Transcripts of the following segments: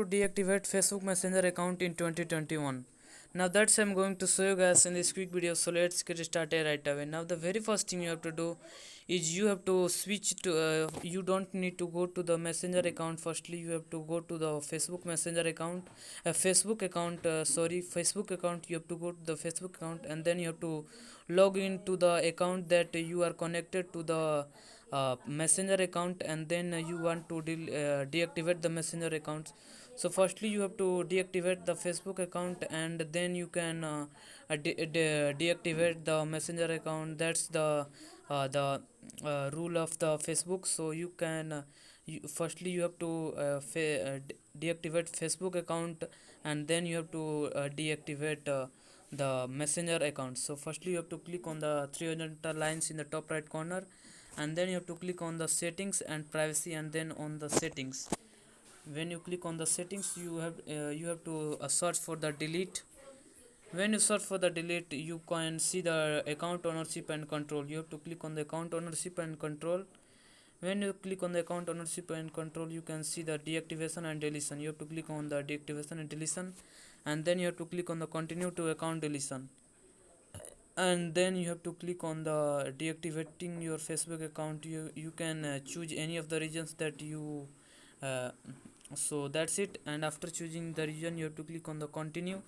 To deactivate Facebook Messenger account in 2021. Now that's I'm going to show you guys in this quick video, so let's get started right away. Now the very first thing you have to do is you have to switch to you don't need to go to the Messenger account. Firstly you have to go to the Facebook Messenger account, Facebook account. You have to go to the Facebook account, and then you have to log into the account that you are connected to the Messenger account, and then you want to deactivate the Messenger account. So firstly you have to deactivate the Facebook account, and then you can deactivate the Messenger account. That's the rule of the Facebook. So you can firstly you have to deactivate Facebook account, and then you have to deactivate the Messenger account. So firstly you have to click on the three horizontal lines in the top right corner, and then you have to click on the settings and privacy, and then on the settings. When you click on the settings, you have to search for the delete. When you search for the delete, you can see the account ownership and control. You have to click on the account ownership and control. When you click on the account ownership and control, you can see the deactivation and deletion. You have to click on the deactivation and deletion, and then you have to click on the continue to account deletion, and then you have to click on the deactivating your Facebook account. You can choose any of the regions that you uh, so that's it. And after choosing the region, you have to click on the continue,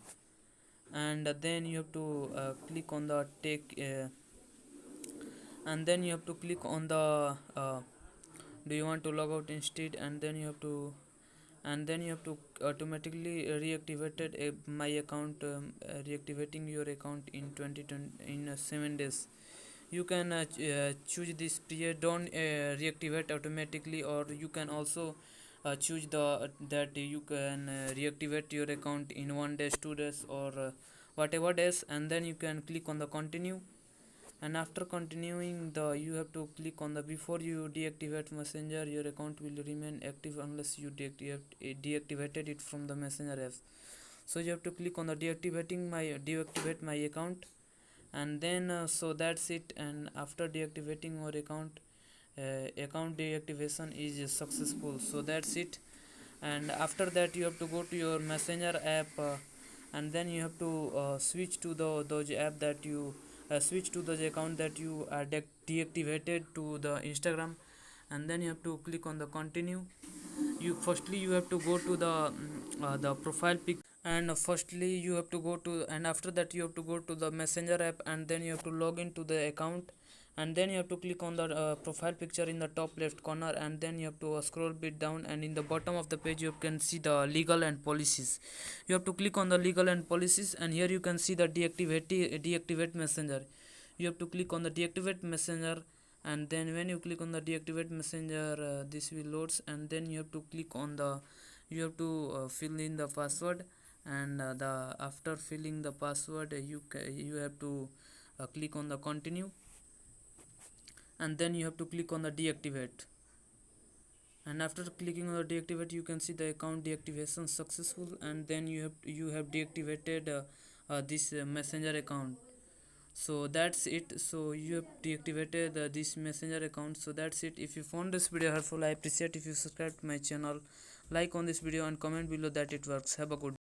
and then you have to click on the take and then you have to click on the do you want to log out instead, and then you have to automatically reactivated my account, reactivating your account in 2020 in 7 days. You can choose this period, don't reactivate automatically, or you can also choose the that you can reactivate your account in 1 day, 2 days, or whatever days, and then you can click on the continue. And after continuing, the you have to click on the before you deactivate Messenger, your account will remain active unless you deactivated it from the Messenger apps. So you have to click on the deactivate my account, and then so that's it. And after deactivating your account deactivation is successful. So that's it. And after that you have to go to your Messenger app, and then you have to switch to those app that you switch to those account that you deactivated to the Instagram, and then you have to click on the continue. You have to go to the profile pic, and firstly you have to go to, and after that you have to go to the Messenger app, and then you have to log into the account, and then you have to click on the profile picture in the top left corner, and then you have to scroll bit down, and in the bottom of the page you can see the legal and policies. You have to click on the legal and policies, and here you can see the deactivate Messenger. You have to click on the deactivate Messenger, and then when you click on the deactivate Messenger, this will loads, and then you have to click on the you have to fill in the password. And the after filling the password, you have to click on the continue, and then you have to click on the deactivate. And after clicking on the deactivate, you can see the account deactivation successful, and then you have deactivated this Messenger account. So that's it. So you have deactivated this Messenger account. So that's it. If you found this video helpful, I appreciate if you subscribe to my channel, like on this video, and comment below that it works. Have a good